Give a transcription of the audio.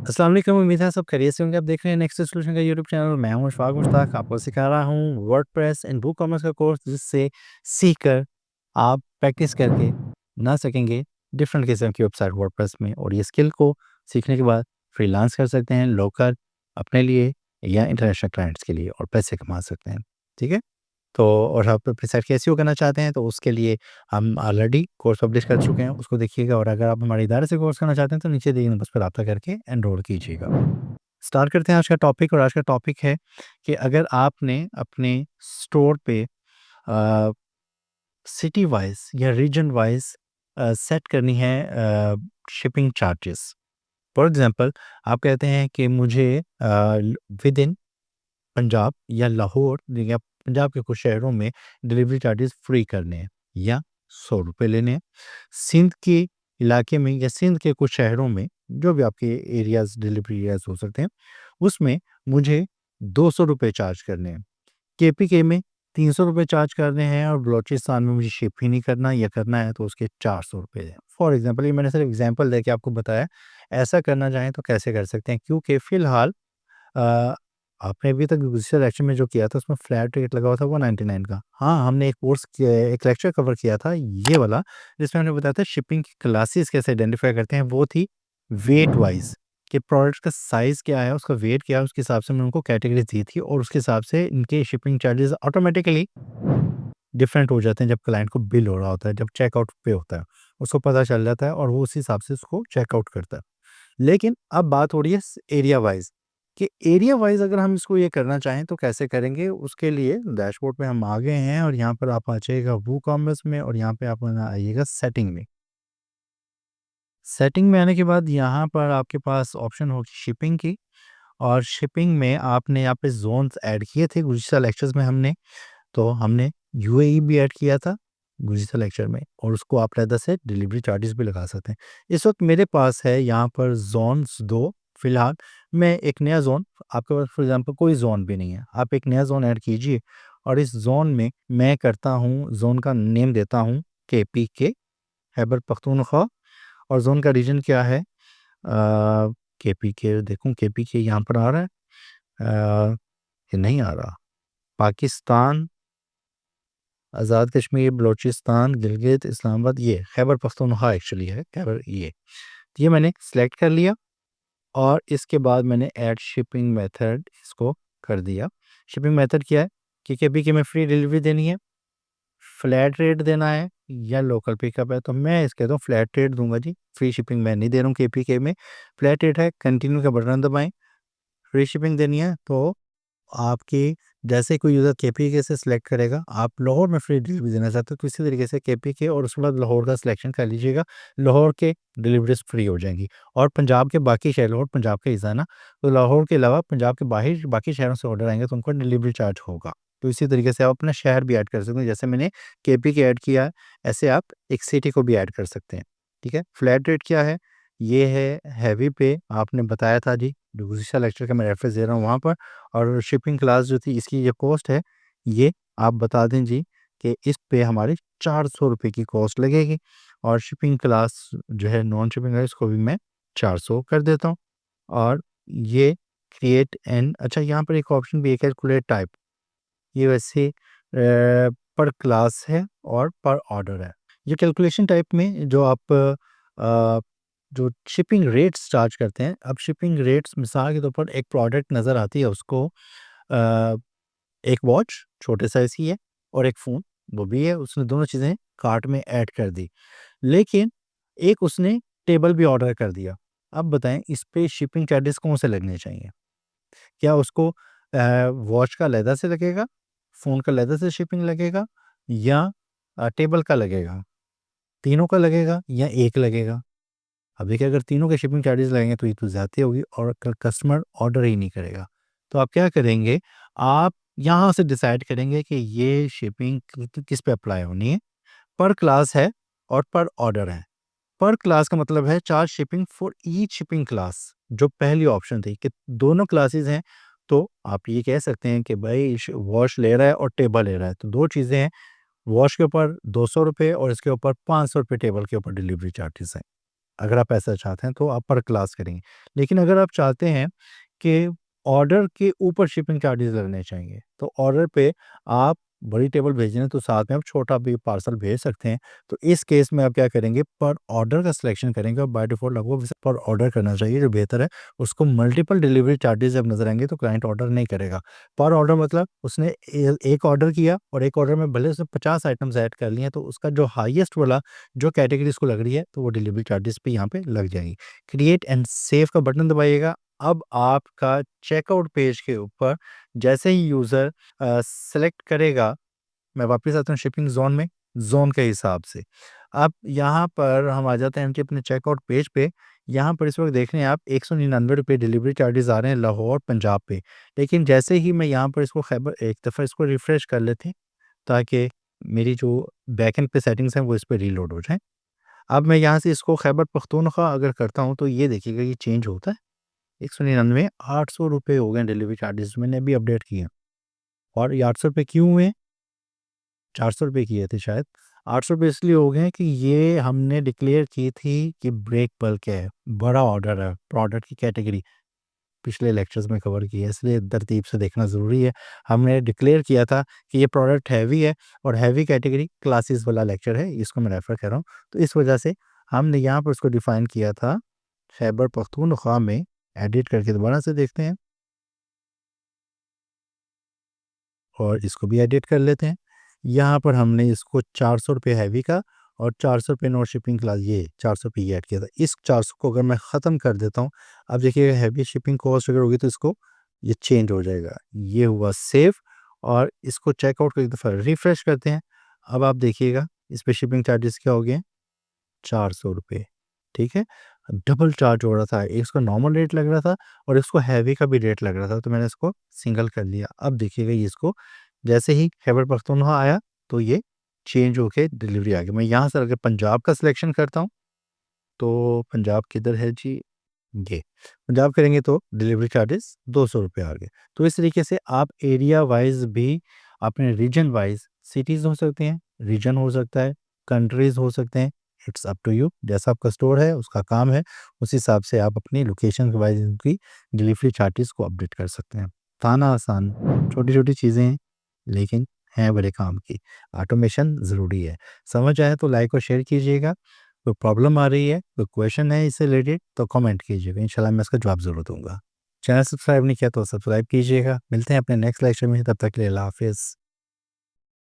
अस्सलाम वालेकुम, उम्मीद है सब खैरियत से होंगे। आप देख रहे हैं नेक्स्ट सॉल्यूशन का यूट्यूब चैनल। मैं हूं अशफाक मुश्ताक, आपको सिखा रहा हूं वर्डप्रेस एंड वूकॉमर्स का कोर्स, जिससे सीखकर आप प्रैक्टिस करके बना सकेंगे डिफरेंट किस्म की वेबसाइट वर्डप्रेस में, और ये स्किल को सीखने के बाद फ्रीलांस कर सकते हैं लोकल अपने लिए या इंटरनेशनल क्लाइंट्स के लिए, और पैसे कमा सकते हैं। ठीक है, तो और आप अपनी साइट कैसे करना चाहते हैं, तो उसके लिए हम ऑलरेडी कोर्स पब्लिश कर चुके हैं, उसको देखिएगा। और अगर आप हमारे इदारे से कोर्स करना चाहते हैं तो नीचे दिए नंबर पर रब्ता करके एनरोल कीजिएगा। स्टार्ट करते हैं आज का टॉपिक, और आज का टॉपिक है कि अगर आपने अपने स्टोर पे सिटी वाइज या रीजन वाइज सेट करनी है शिपिंग चार्जेस। फॉर एग्जांपल, आप कहते हैं कि मुझे विद इन पंजाब या लाहौर या पंजाब के कुछ शहरों में डिलीवरी चार्जेस फ्री करने हैं या 100 रुपये लेने हैं। सिंध के इलाके में या सिंध के कुछ शहरों में, जो भी आपके एरियाज डिलीवरी एरियाज हो सकते हैं, उसमें मुझे 200 रुपये चार्ज करने हैं। केपीके में 300 रुपये चार्ज करने हैं, और बलोचिस्तान में मुझे शिप ही नहीं करना या करना है तो उसके 400 रुपये हैं। फॉर एग्जाम्पल, ये मैंने सिर्फ एग्जाम्पल दे के आपको बताया। ऐसा करना चाहें तो कैसे कर सकते हैं, क्योंकि फ़िलहाल अ, आपने अभी तक दूसरे लेक्चर में जो किया था उसमें फ्लैट रेट लगा हुआ था 199 का। हाँ, हमने एक लेक्चर कवर किया था ये वाला, जिसमें हमने बताया था शिपिंग की क्लासेस कैसे आइडेंटिफाई करते हैं। वो थी वेट वाइज, कि प्रोडक्ट का साइज़ क्या है, उसका वेट क्या है, उसके हिसाब से मैंने उनको कैटेगरीज दी थी, और उसके हिसाब से इनके शिपिंग चार्जेस ऑटोमेटिकली डिफरेंट हो जाते हैं। जब क्लाइंट को बिल हो रहा होता है, जब चेकआउट पे होता है, उसको पता चल जाता है और वो उस हिसाब से उसको चेकआउट करता है। लेकिन अब बात हो रही है एरिया वाइज, कि एरिया वाइज अगर हम इसको ये करना चाहें तो कैसे करेंगे। उसके लिए डैशबोर्ड पे हम आ गए हैं, और यहाँ पर आप आ जाइएगा वूकॉमर्स में, और यहाँ पे आप आइएगा सेटिंग में। सेटिंग में आने के बाद यहाँ पर आपके पास ऑप्शन होगी शिपिंग की, और शिपिंग में आपने यहाँ पे जोन्स ऐड किए थे गुज़िश्ता लेक्चर्स में। तो हमने यूएई भी ऐड किया था गुज़िश्ता लेक्चर में, और उसको आप अलग से डिलीवरी चार्जेस भी लगा सकते हैं। इस वक्त मेरे पास है यहाँ पर जोन्स 2। फिलहाल मैं एक नया जोन, आपके पास फॉर एग्जांपल कोई जोन भी नहीं है, आप एक नया जोन ऐड कीजिए, और इस जोन में मैं करता हूँ, जोन का नेम देता हूँ KPK, खैबर पख्तूनख्वा। और जोन का रीजन क्या है, KPK देखूँ, KPK यहाँ पर आ रहा है, ये नहीं आ रहा। पाकिस्तान, आज़ाद कश्मीर, बलूचिस्तान, गिलगित, इस्लामाबाद, ये खैबर पख्तूनख्वा एक्चुअली है, खैबर ये मैंने सेलेक्ट कर लिया, और इसके बाद मैंने ऐड शिपिंग मेथड इसको कर दिया। शिपिंग मेथड क्या है कि KPK में फ्री डिलीवरी देनी है, फ्लैट रेट देना है, या लोकल पिकअप है। तो मैं इसके तो फ्लैट रेट दूंगा जी, फ्री शिपिंग मैं नहीं दे रहा हूँ KPK में। फ्लैट रेट है, कंटिन्यू का बटन दबाएं। फ्री शिपिंग देनी है तो आपकी, जैसे कोई यूज़र KPK से सिलेक्ट करेगा, आप लाहौर में फ्री डिलीवरी देना चाहते हो तो इसी तरीके से KPK और उसके बाद लाहौर का सिलेक्शन कर लीजिएगा। लाहौर के डिलीवरीज फ्री हो जाएंगी। और पंजाब के बाकी शहर, लाहौर पंजाब का हिस्सा है ना, तो लाहौर के अलावा पंजाब के बाहर बाकी शहरों से ऑर्डर आएंगे तो उनको डिलीवरी चार्ज होगा। तो इसी तरीके से आप अपना शहर भी ऐड कर सकते हैं, जैसे मैंने KPK ऐड किया है, ऐसे आप एक सिटी को भी ऐड कर सकते हैं। ठीक है, फ्लैट रेट क्या है, ये है हैवी पे, आपने बताया था जी, दूसरा लेक्चर का मैं रेफरेंस दे रहा हूँ वहाँ पर। और शिपिंग क्लास जो थी, इसकी ये कॉस्ट है, ये आप बता दें जी कि इस पे हमारे 400 रुपये की कॉस्ट लगेगी। और शिपिंग क्लास जो है नॉन शिपिंग है, इसको भी मैं 400 कर देता हूँ। और ये क्रिएट एंड, अच्छा यहाँ पर एक ऑप्शन भी है कैलकुलेट टाइप, ये वैसे पर क्लास है और पर ऑर्डर है। ये कैलकुलेशन टाइप में जो आप जो शिपिंग रेट्स चार्ज करते हैं, अब शिपिंग रेट्स मिसाल के तौर पर एक प्रोडक्ट नज़र आती है उसको, अ, एक वॉच छोटे साइज़ की है, और एक फ़ोन वो भी है, उसने दोनों चीज़ें कार्ट में ऐड कर दी। लेकिन एक उसने टेबल भी ऑर्डर कर दिया। अब बताएं इस पे शिपिंग चार्जेस कौन से लगने चाहिए? क्या उसको वॉच का अलहदा से लगेगा, फ़ोन का अलहदा से शिपिंग लगेगा, या टेबल का लगेगा? तीनों का लगेगा या एक लगेगा? अब देखिए, अगर तीनों के शिपिंग चार्जेस लगेंगे तो ये तो ज़्यादती होगी, और कस्टमर ऑर्डर ही नहीं करेगा। तो आप क्या करेंगे, आप यहाँ से डिसाइड करेंगे कि ये शिपिंग किस पे अप्लाई होनी है। पर क्लास है और पर ऑर्डर है। पर क्लास का मतलब है charge shipping for each shipping class, जो पहली ऑप्शन थी कि दोनों क्लासेस हैं, तो आप ये कह सकते हैं कि भाई वॉश ले रहा है और टेबल ले रहा है, तो दो चीज़ें हैं, वॉश के ऊपर 200 रुपये और इसके ऊपर 500 रुपये टेबल के ऊपर डिलीवरी चार्जेस हैं। अगर आप ऐसा चाहते हैं तो आप पर क्लास करेंगे। लेकिन अगर आप चाहते हैं कि ऑर्डर के ऊपर शिपिंग चार्जेस लगने चाहिए, तो ऑर्डर पे आप बड़ी टेबल भेज रहे हैं तो साथ में आप छोटा भी पार्सल भेज सकते हैं। तो इस केस में आप क्या करेंगे, पर ऑर्डर का सिलेक्शन करेंगे और बाय डिफ़ॉल्ट आपको वैसे पर ऑर्डर करना चाहिए जो बेहतर है। उसको मल्टीपल डिलीवरी चार्जेस जब नज़र आएँगे तो क्लाइंट ऑर्डर नहीं करेगा। पर ऑर्डर मतलब उसने एक ऑर्डर किया और एक ऑर्डर में भले उसने 50 आइटम्स ऐड कर लिए हैं, तो उसका जो हाईएस्ट वाला जो कैटेगरी उसको लग रही है, तो वो डिलीवरी चार्जेस पे यहाँ पे लग जाएगी। क्रिएट एंड सेव का बटन दबाइएगा। अब आपका चेकआउट पेज के ऊपर जैसे ही यूज़र सेलेक्ट करेगा, मैं वापस आता हूँ शिपिंग ज़ोन में, ज़ोन के हिसाब से। अब यहाँ पर हम आ जाते हैं कि अपने चेकआउट पेज पे, यहाँ पर इस वक़्त देख रहे हैं आप ₹199 डिलीवरी चार्जेज़ आ रहे हैं लाहौर, पंजाब पे। लेकिन जैसे ही मैं यहाँ पर इसको खैबर एक दफ़ा इसको रिफ्रेश कर लेते हैं, ताकि मेरी जो बैकएंड पे सेटिंग्स हैं वो इस पे रीलोड हो जाएँ। अब मैं यहाँ से इसको खैबर पख्तूनख्वा अगर करता हूँ तो ये देखिएगा ये चेंज होता है। 199 ₹800 हो गए हैं डिलीवरी चार्जेज़, मैंने अभी अपडेट किए हैं। और ये ₹800 क्यों हुए? ₹400 किए थे शायद। ₹800 इसलिए हो गए हैं कि ये हमने डिक्लेयर की थी कि ब्रेक बल्क है, बड़ा ऑर्डर है, प्रोडक्ट की कैटेगरी पिछले लेक्चर्स में कवर की है, इसलिए तरतीब से देखना ज़रूरी है। हमने डिक्लेयर किया था कि ये प्रोडक्ट हैवी है और हैवी कैटेगरी क्लासेस वाला लेक्चर है, इसको मैं रेफ़र कर रहा हूँ। तो इस वजह से हमने यहाँ पर उसको डिफ़ाइन किया था। खैबर पख्तूनख्वा में एडिट करके दोबारा से देखते हैं और इसको भी एडिट कर लेते हैं। यहाँ पर हमने इसको ₹400 हैवी का और ₹400 नो शिपिंग क्लास, ये ₹400 ये ऐड किया था। इस 400 को अगर मैं ख़त्म कर देता हूँ, अब देखिएगा हैवी शिपिंग कॉस्ट अगर होगी तो इसको ये चेंज हो जाएगा। ये हुआ सेव और इसको चेकआउट को एक दफ़ा रिफ्रेश करते हैं। अब आप देखिएगा इस पे शिपिंग चार्जेस क्या हो गए हैं, ₹400, ठीक है? डबल चार्ज हो रहा था, एक इसका नॉर्मल रेट लग रहा था और इसको हैवी का भी रेट लग रहा था, तो मैंने इसको सिंगल कर लिया। अब देखिएगा ये इसको जैसे ही खैबर पख्तूनख्वा आया तो ये चेंज होके डिलीवरी आ गई। मैं यहाँ से अगर पंजाब का सिलेक्शन करता हूँ, तो पंजाब किधर है जी? ये। पंजाब करेंगे तो डिलीवरी चार्जेस ₹200 आ गए। तो इस तरीके से आप एरिया वाइज़ भी अपने रीजन वाइज़ सिटीज़ हो सकते हैं, रीजन हो सकता है, कंट्रीज़ हो सकते हैं, इट्स अप टू यू। जैसा आपका स्टोर है, उसका काम है, उस हिसाब से आप अपनी लोकेशन के वाइज़ उनकी डिलीवरी चार्जेस को अपडेट कर सकते हैं। ताना आसान, छोटी-छोटी चीज़ें हैं, लेकिन हैं बड़े काम की। ऑटोमेशन ज़रूरी है। समझ आया तो लाइक और शेयर कीजिएगा। कोई प्रॉब्लम आ रही है, कोई क्वेश्चन है इससे रिलेटेड तो कमेंट कीजिएगा, इंशाल्लाह मैं इसका जवाब ज़रूर दूँगा। चैनल सब्सक्राइब नहीं किया तो सब्सक्राइब कीजिएगा। मिलते हैं अपने नेक्स्ट लेक्चर में, तब तक के लिए अल्लाह हाफ़िज़।